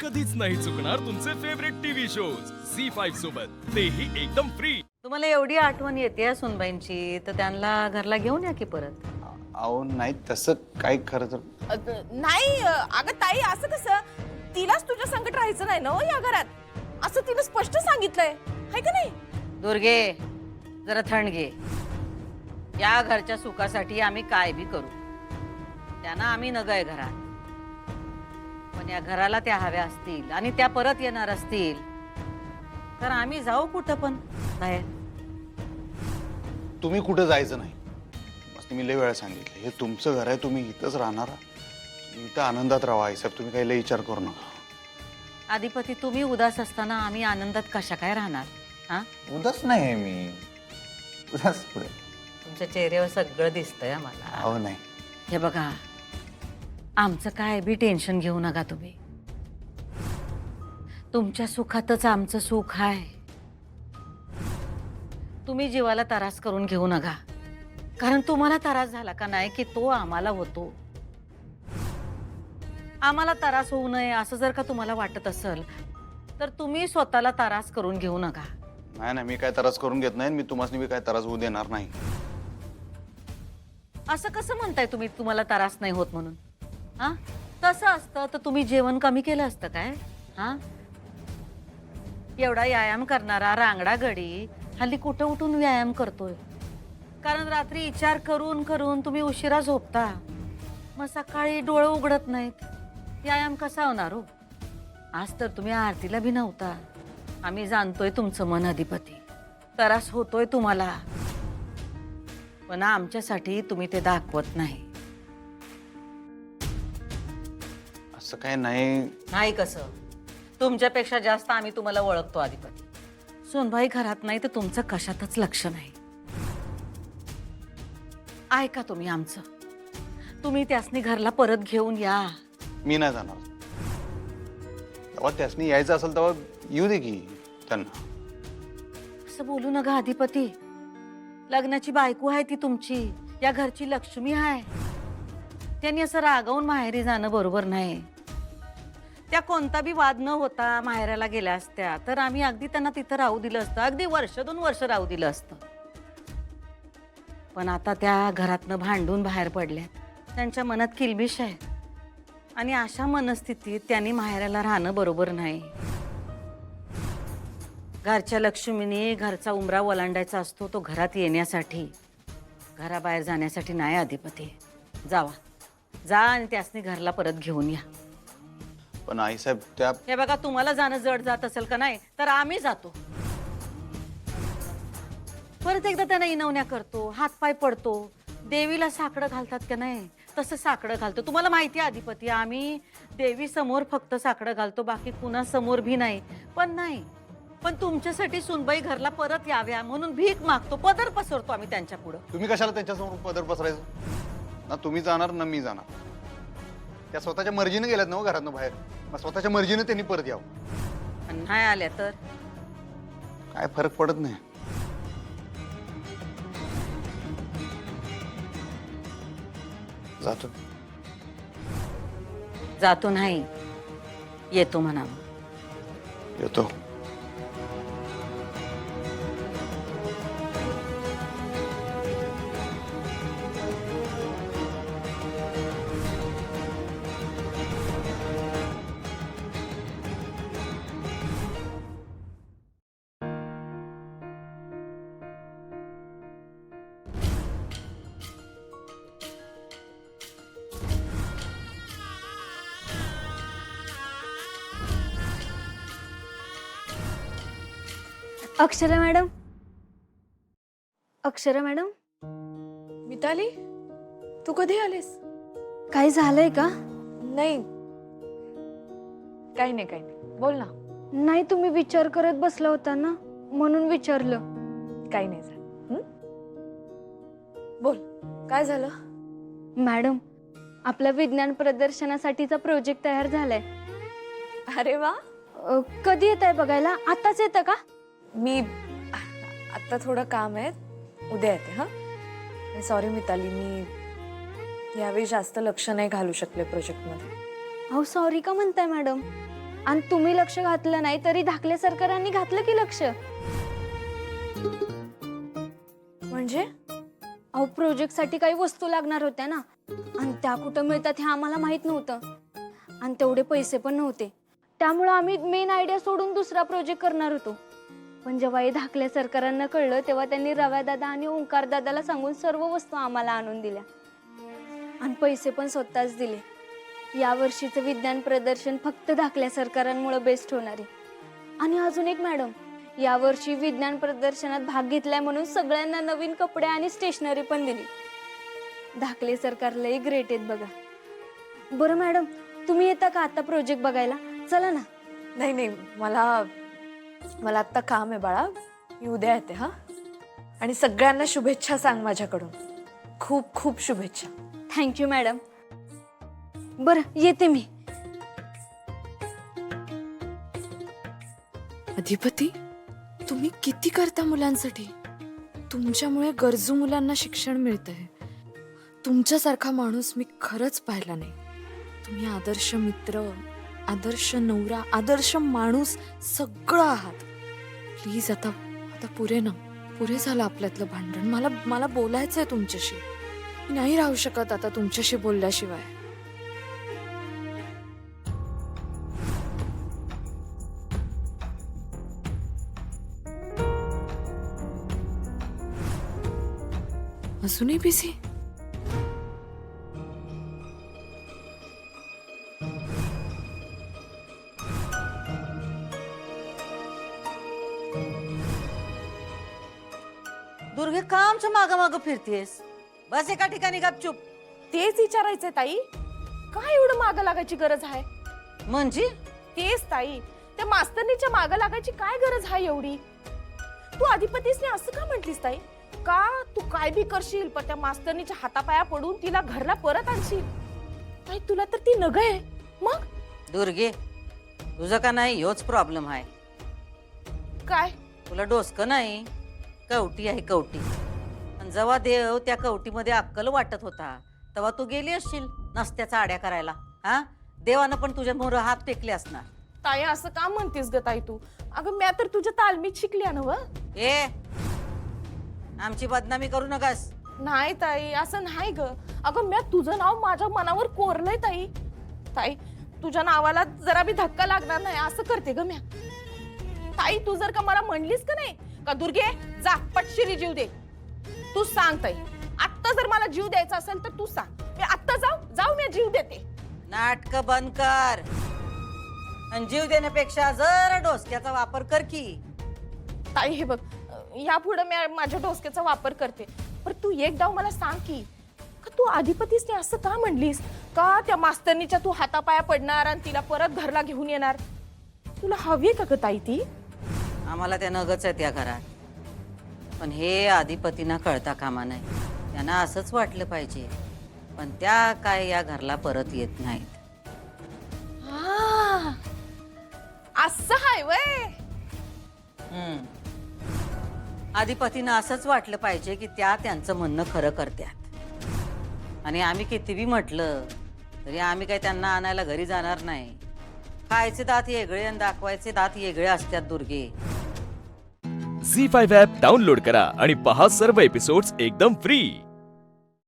कधीच नाही चुकणार तुमचे फेवरेट टीव्ही शोज झी5 सोबत, तेही एकदम फ्री। तुम्हाला एवढी आठवण येते सुनबाईंची तर त्यांना घरला घेऊन या की परत. अहो नाही तसं काय खरं तर नाही अगं ताई, असं कसं? तिलाच तुझ्या संकट राहायचं नाही ना हो या घरात, असं तिने स्पष्ट सांगितलंय, है का नाही? दुर्गे, जरा थंड घे. या घरच्या सुखासाठी आम्ही काय बी करू, त्यांना आम्ही नगय घरात. पण या घराला त्या हव्या असतील आणि त्या परत येणार असतील तर आम्ही जाऊ कुठं पण बाहेर. तुम्ही कुठं जायचं नाही. मस्त मी लय वेळा सांगितलं, हे तुमचं घर आहे, तुम्ही इथंच राहणार. इथं आनंदात राहा आईसाहेब, तुम्ही काही लय विचार करू नका. अधिपती, तुम्ही उदास असताना आम्ही आनंदात कशा काय राहणार? हा, उदास नाही आहे मी. उदास पुढे तुमच्या चेहऱ्यावर सगळं दिसतंय आम्हाला. अहो नाही, हे बघा, आमचं काय बी टेन्शन घेऊ नका तुम्ही. तुमच्या सुखातच आमचं सुख आहे. तुम्ही जीवाला त्रास करून घेऊ नका, कारण तुम्हाला त्रास झाला का नाही की तो आम्हाला होतो. आम्हाला त्रास होऊ नये असं जर का तुम्हाला वाटत असेल तर तुम्ही स्वतःला त्रास करून घेऊ नका. नाही नाही, मी काय त्रास करून घेत नाही. मी तुम्हाला काय त्रास होऊ देणार नाही. असं कसं म्हणताय तुम्ही तुम्हाला त्रास नाही होत म्हणून? हा, तसं असतं तर तुम्ही जेवण कमी केलं असतं काय? हा, एवढा व्यायाम करणारा रांगडा गडी हल्ली कुठं उठून व्यायाम करतोय? कारण रात्री विचार करून करून तुम्ही उशिरा झोपता, मग सकाळी डोळे उघडत नाहीत. व्यायाम कसा होणार हो? आज तर तुम्ही आरतीला भी नव्हता. आम्ही जाणतोय तुमचं मन अधिपती, त्रास होतोय तुम्हाला, पण आमच्यासाठी तुम्ही ते दाखवत नाही. असं काय नाही. नाही कसं? तुमच्यापेक्षा जास्त आम्ही तुम्हाला ओळखतो अधिपती. सोनबाई घरात नाही तर तुमचं कशातच लक्ष नाही. ऐका तुम्ही आमचं, तुम्ही त्यासनी घरला परत घेऊन या. मी नाही जाणार. तेव्हा त्यासनी यायचं असेल तेव्हा येऊ दे की त्यांना. असं बोलू नका अधिपती. लग्नाची बायको आहे ती तुमची, या घरची लक्ष्मी आहे. त्यांनी असं रागावून माहेरी जाणं बरोबर नाही. त्या कोणता बी वाद न होता माहेराला गेल्या असत्या तर आम्ही अगदी त्यांना तिथं राहू दिलं असतं, अगदी वर्ष 2 वर्ष राहू दिलं असतं. पण आता त्या घरातनं भांडून बाहेर पडल्यात. त्यांच्या मनात किलबिश आहे आणि अशा मनस्थितीत त्यांनी माहेराला राहणं बरोबर नाही. घरच्या लक्ष्मीने घरचा उंबरा ओलांडायचा असतो, तो घरात येण्यासाठी, घराबाहेर जाण्यासाठी नाही. अधिपती, जावा, जा आणि त्यासनी घरला परत घेऊन या. पण आईसाहेब त्या हे बघा, तुम्हाला जाणं जड जात असेल का नाही तर आम्ही जातो. परत एकदा त्यांना इनवण्या करतो, हातपाय पडतो. देवीला साकडं घालतात का नाही तसं साकडं घालतो. तुम्हाला माहिती आहे अधिपती, आम्ही देवी समोर फक्त साकडं घालतो, बाकी कुणा समोर भी नाही. पण तुमच्यासाठी सुनबाई घरला परत याव्या म्हणून भीक मागतो, पदर पसरतो आम्ही त्यांच्या पुढं. तुम्ही कशाला त्यांच्यासमोर पदर पसरायचं? ना तुम्ही जाणार ना मी जाणार. त्या स्वतःच्या मर्जीने गेल्यात ना हो घरातनं बाहेर, मग स्वतःच्या मर्जीने त्यांनी परत यावं. आणि नाही आल्या तर काय फरक पडत नाही. जातो. जातो नाही, येतो म्हणावं. येतो. अक्षरा मॅडम, अक्षरा मॅडम, मिताली, तू कधी आलीस? काही झालंय का? नाही, काही नाही, काही नाही. बोल ना. नाही, तुम्ही विचार करत बसला होता ना म्हणून विचारलं. काही नाही झालं. बोल, काय झालं? मॅडम, आपला विज्ञान प्रदर्शनासाठीचा प्रोजेक्ट तयार झालाय. अरे वा. कधी येत आहे बघायला? आताच येतं का? मी आता थोडं काम आहे, उद्या येते. हा, सॉरी मिताली, मी यावेळी जास्त लक्ष नाही घालू शकले प्रोजेक्टमध्ये. अहो, सॉरी का म्हणताय मॅडम? आणि तुम्ही लक्ष घातलं नाही तरी धाकले सरकारांनी घातलं की लक्ष. म्हणजे अहो प्रोजेक्टसाठी काही वस्तू लागणार होत्या ना, आणि त्या कुठं मिळतात हे आम्हाला माहित नव्हतं, आणि तेवढे पैसे पण नव्हते. त्यामुळं आम्ही मेन आयडिया सोडून दुसरा प्रोजेक्ट करणार होतो. पण जेव्हा हे धाकल्या सरकारांना कळलं तेव्हा त्यांनी रव्या दादा आणि ओंकार दादाला सांगून सर्व वस्तू आम्हाला आणून दिल्या, आणि पैसे पण स्वतःच दिले. या वर्षीचं विज्ञान प्रदर्शन फक्त धाकल्या सरकारांमुळे बेस्ट होणार आहे. आणि अजून एक मॅडम, यावर्षी विज्ञान प्रदर्शनात भाग घेतलाय म्हणून सगळ्यांना नवीन कपडे आणि स्टेशनरी पण दिली. धाकले सरकार लई ग्रेट आहेत बघा. बरं मॅडम, तुम्ही येता का आता प्रोजेक्ट बघायला? चला ना. नाही नाही, मला आत्ता काम आहे बाळा, मी उद्या येते. हा, आणि सगळ्यांना शुभेच्छा सांग माझ्याकडून. खूप खूप शुभेच्छा. Thank you madam. बरं येते मी. अधिपती, तुम्ही किती करता मुलांसाठी. तुमच्यामुळे गरजू मुलांना शिक्षण मिळतंय. तुमच्यासारखा माणूस मी खरंच पाहिला नाही. तुम्ही आदर्श मित्र, आदर्श नवरा, आदर्श माणूस सगळं आहात. प्लीज आता पुरे झालं आपल्यातलं भांडण. मला बोलायचंय तुमच्याशी. मी नाही राहू शकत आता तुमच्याशी बोलल्याशिवाय. अजूनही बिझी. दुर्गे का आमच्या माग फिरतेस? बस एका ठिकाणी गपचूप. तेच विचारायचंय ताई, काय एवढं मागं लागायची गरज आहे? म्हणजे तेच ताई, त्या मास्तरनीच्या मागं लागायची काय गरज आहे एवढी? तू अधिपतीसने असं का म्हटलीस ताई? का तू काय बी करशील पण त्या मास्तरनीच्या हातापाया पडून तिला घरला परत आणशील? ताई तुला तर ती नग आहे. मग दुर्गे, तुझं का नाही ह्योच प्रॉब्लेम आहे. काय? तुला डोसकं नाही, कवटी आहे कवटी. आणि जेव्हा देव त्या कवटीमध्ये अक्कल वाटत होता तेव्हा तू गेली असशील नसत्याचा आड्या करायला. हा, देवानं पण तुझ्या मोर हात टेकले असणार. ताई असं का म्हणतेस ग ताई तू? अगं मी तर तुझ्या तालमीत शिकली ना. ए, आमची बदनामी करू नकास. नाही ताई, असं नाही ग. अगं मी तुझं नाव माझ्या मनावर कोरलंय ताई. ताई तुझ्या नावाला जरा बी धक्का लागणार नाही असं करते ग म्या. ताई तू जर का मला म्हणलीस का नाही का दुर्गे जा पटशिरी जीव दे, तू सांग ताई. आत्ता जर मला जीव द्यायचा असेल तर तू सांग, मी आत्ता जाऊ मी जीव देते. नाटक बंद कर आणि जीव देण्यापेक्षा जरा डोसक्याचा वापर कर की. ताई हे बघ, यापुढे मी माझ्या डोसक्याचा वापर करते. पण तू एक डाव मला सांग की, का तू अधिपतीसने असं का म्हणलीस? का त्या मास्तरनीच्या तू हातापाया पडणार आणि तिला परत घरला घेऊन येणार? तुला हवी का ग ताई ती? आम्हाला त्या नगच आहेत या घरात, पण हे अधिपतींना कळता कामा नाही. त्यांना असंच वाटलं पाहिजे, पण त्या काय या घरला परत येत नाहीत. हा, असं हाय वय. अधिपतींना असंच वाटलं पाहिजे की त्या त्यांचं म्हणणं खरं करतात. आणि आम्ही किती म्हटलं तरी आम्ही काही त्यांना आणायला घरी जाणार नाही. खायचे दात वेगळे आणि दाखवायचे दात वेगळे असतात दुर्गे. झी 5 ॲप डाउनलोड करा आणि पहा सर्व एपिसोड्स एकदम फ्री.